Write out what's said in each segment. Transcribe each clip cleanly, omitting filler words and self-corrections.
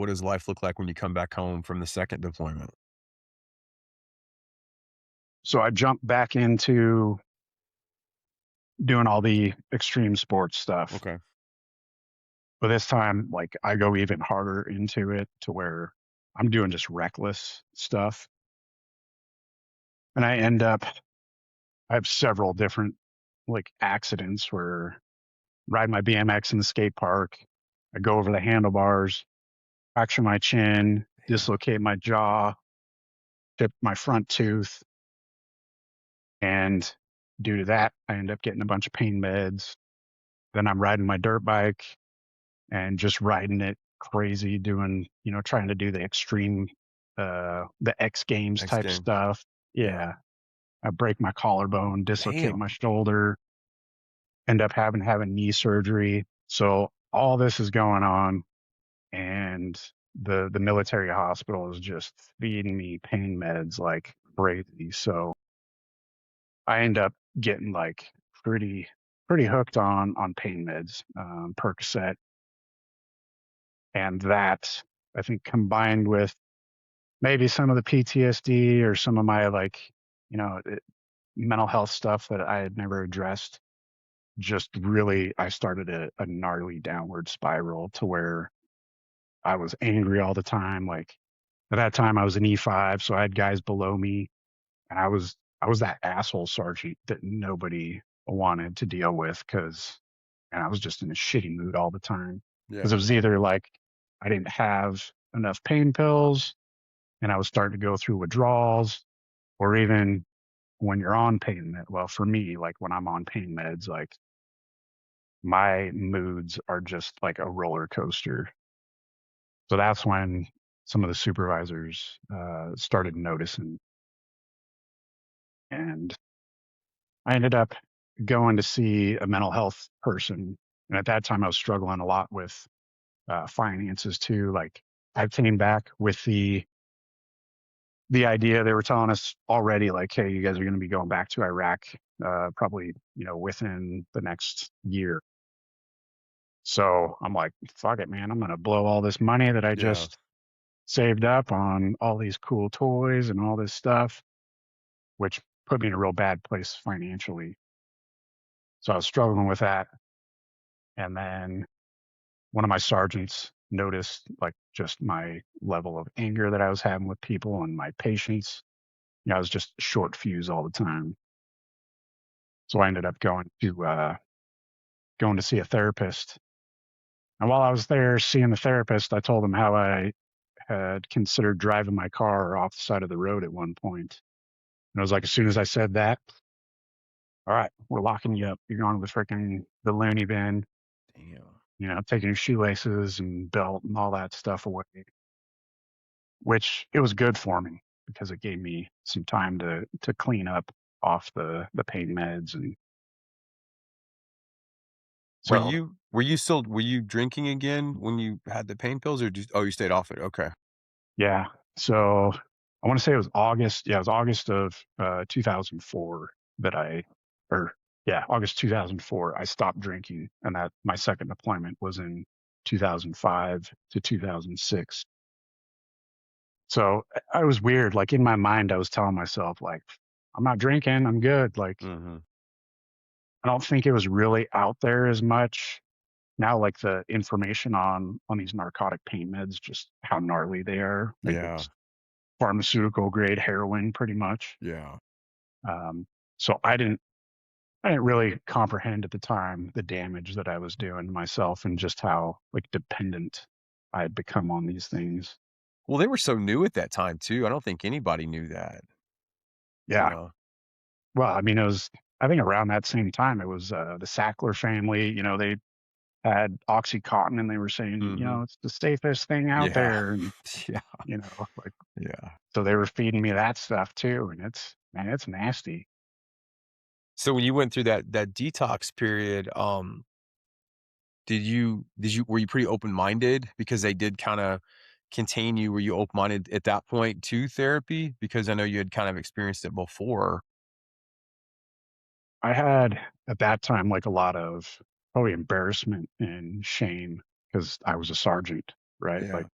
What does life look like when you come back home from the second deployment? So I jumped back into doing all the extreme sports stuff. Okay. But this time, like, I go even harder into it to where I'm doing just reckless stuff. And I have several different like accidents where ride my BMX in the skate park. I go over the handlebars, fracture my chin, Yeah. dislocate my jaw, chip my front tooth. And due to that, I end up getting a bunch of pain meds. Then I'm riding my dirt bike and just riding it crazy, doing, trying to do the extreme, the X Games Next type game. stuff. Yeah. Yeah. I break my collarbone, dislocate my Damn. shoulder, end up having to have a knee surgery. So all this is going on, and the military hospital is just feeding me pain meds like crazy. So I end up getting like pretty pretty hooked on pain meds, Percocet, and that I think combined with maybe some of the PTSD or some of my like you know it, mental health stuff that I had never addressed. Just really, I started a gnarly downward spiral to where I was angry all the time. Like at that time, I was an E5, so I had guys below me, and I was that asshole sergeant that nobody wanted to deal with because, and I was just in a shitty mood all the time because Yeah. it was either like I didn't have enough pain pills and I was starting to go through withdrawals, or even when you're on pain med. Well, for me, like when I'm on pain meds, like my moods are just like a roller coaster. So that's when some of the supervisors started noticing, and I ended up going to see a mental health person. And at that time, I was struggling a lot with finances too. Like I came back with the idea they were telling us already, like, hey, you guys are going to be going back to Iraq, probably within the next year. So I'm like, fuck it, man. I'm going to blow all this money that I Yeah. just saved up on all these cool toys and all this stuff, which put me in a real bad place financially. So I was struggling with that. And then one of my sergeants noticed like just my level of anger that I was having with people and my patience. I was just short fuse all the time. So I ended up going to see a therapist. And while I was there seeing the therapist, I told him how I had considered driving my car off the side of the road at one point. And I was like, as soon as I said that, all right, we're locking you up. You're going to the loony bin, Damn. taking your shoelaces and belt and all that stuff away, which it was good for me because it gave me some time to clean up off the pain meds. And so, Were you drinking again when you had the pain pills, or just you stayed off it? Okay. yeah. So I want to say it was August. Yeah, it was August of 2004 that or yeah, August 2004, I stopped drinking. And that my second deployment was in 2005 to 2006. So I was weird. Like in my mind, I was telling myself, like, I'm not drinking. I'm good. Like, Mhm. I don't think it was really out there as much now. Like the information on these narcotic pain meds, just how gnarly they are. Like Yeah. it's pharmaceutical grade heroin, pretty much. Yeah. Um, so I didn't really comprehend at the time the damage that I was doing to myself and just how like dependent I had become on these things. Well, they were so new at that time too. I don't think anybody knew that, you Yeah. know? Well, I mean, it was, I think around that same time, it was the Sackler family. They had Oxycontin and they were saying, Mhm. it's the safest thing out Yeah. there. And, Yeah. like, Yeah. so they were feeding me that stuff too. And man, it's nasty. So when you went through that detox period, did you were you pretty open-minded because they did kinda contain you? Were you open-minded at that point to therapy? Because I know you had kind of experienced it before. I had at that time, like a lot of probably embarrassment and shame because I was a sergeant, right? Like Yeah.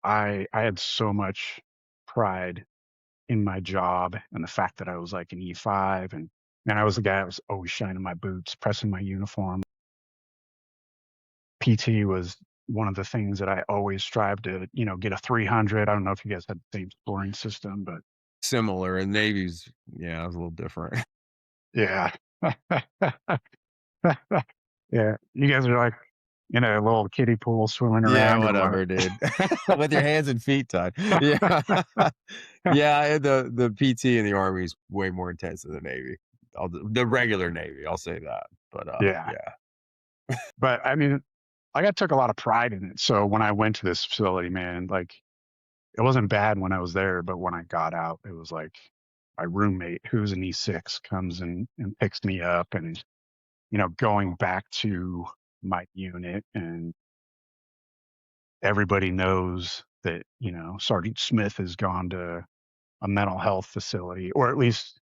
I had so much pride in my job and the fact that I was like an E5 and I was the guy that was always shining my boots, pressing my uniform. PT was one of the things that I always strived to, get a 300. I don't know if you guys had the same scoring system, but Similar, and Navy's yeah, it was a little different. yeah. Yeah. You guys are like in a little kiddie pool swimming Yeah, around or what? whatever, dude. With your hands and feet tied. Yeah. Yeah, the PT in the Army is way more intense than the Navy. The regular Navy, I'll say that, but, Yeah. yeah. But I mean, like I took a lot of pride in it. So when I went to this facility, man, like it wasn't bad when I was there, but when I got out, it was like my roommate, who's an E6, comes and picks me up and, going back to my unit and everybody knows that, Sergeant Smith has gone to a mental health facility, or at least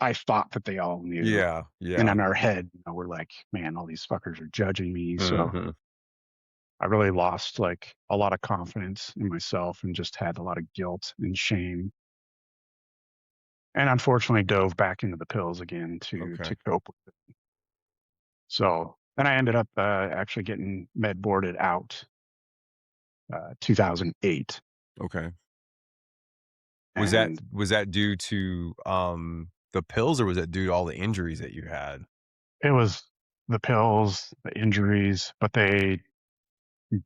I thought that they all knew. Yeah, And yeah. in our head, we're like, man, all these fuckers are judging me. So Mhm. I really lost like a lot of confidence in myself and just had a lot of guilt and shame. And unfortunately dove back into the pills again to Okay, cope with it. So then I ended up actually getting med boarded out 2008. okay. And Was that due to, the pills, or was that due to all the injuries that you had? it was the pills, the injuries, but they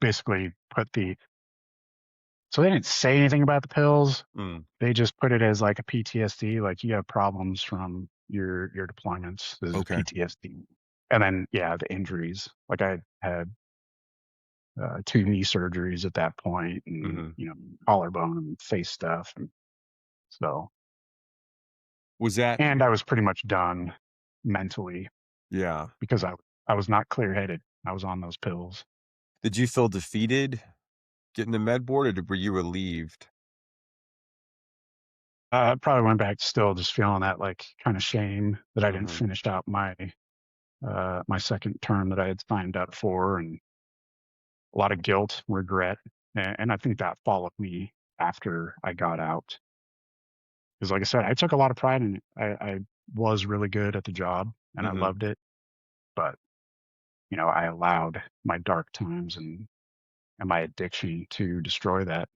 basically put so they didn't say anything about the pills. Mm, They just put it as like a PTSD, like you have problems from your deployments. This is okay. PTSD. And then yeah, the injuries. Like I had two knee surgeries at that point, and Mhm. collarbone and face stuff, and so Was that and I was pretty much done mentally yeah. because I was not clear headed. I was on those pills. Did you feel defeated getting the med board, or were you relieved? I probably went back still just feeling that like kind of shame that I didn't Mhm. finish out my second term that I had signed up for, and a lot of guilt, regret, and I think that followed me after I got out. Because, like I said, I took a lot of pride in it. I was really good at the job, and I Mhm. loved it, but I allowed my dark times and my addiction to destroy that.